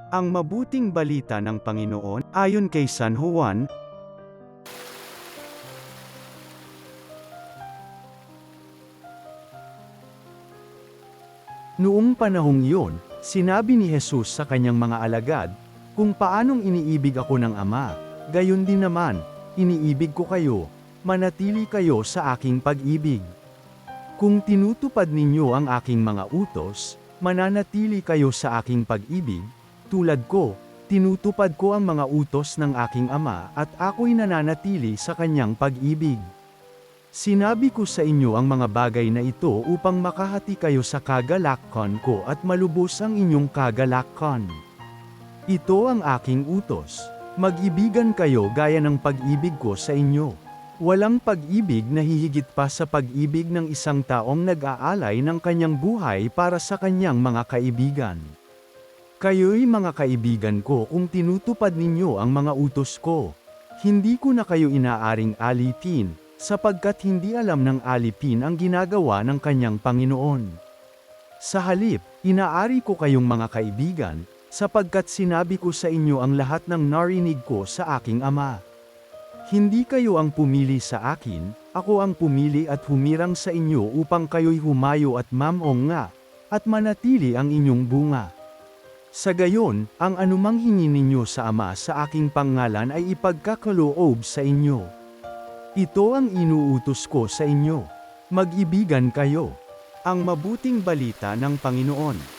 Ang mabuting balita ng Panginoon, ayon kay San Juan. Noong panahong iyon, sinabi ni Jesus sa kanyang mga alagad, kung paanong iniibig ako ng Ama, gayon din naman, iniibig ko kayo, manatili kayo sa aking pag-ibig. Kung tinutupad ninyo ang aking mga utos, mananatili kayo sa aking pag-ibig, tulad ko, tinutupad ko ang mga utos ng aking Ama at ako'y nananatili sa kanyang pag-ibig. Sinabi ko sa inyo ang mga bagay na ito upang makahati kayo sa kagalakan ko at malubos ang inyong kagalakan. Ito ang aking utos. Mag-ibigan kayo gaya ng pag-ibig ko sa inyo. Walang pag-ibig na hihigit pa sa pag-ibig ng isang taong nag-aalay ng kanyang buhay para sa kanyang mga kaibigan. Kayo'y mga kaibigan ko kung tinutupad ninyo ang mga utos ko. Hindi ko na kayo inaaring alipin, sapagkat hindi alam ng alipin ang ginagawa ng kanyang Panginoon. Sa halip, inaari ko kayong mga kaibigan, sapagkat sinabi ko sa inyo ang lahat ng narinig ko sa aking Ama. Hindi kayo ang pumili sa akin, ako ang pumili at humirang sa inyo upang kayo'y humayo at mamong nga, at manatili ang inyong bunga. Sa gayon, ang anumang hingi ninyo sa Ama sa aking pangalan ay ipagkakaloob sa inyo. Ito ang inuutos ko sa inyo. Mag-ibigan kayo. Ang mabuting balita ng Panginoon.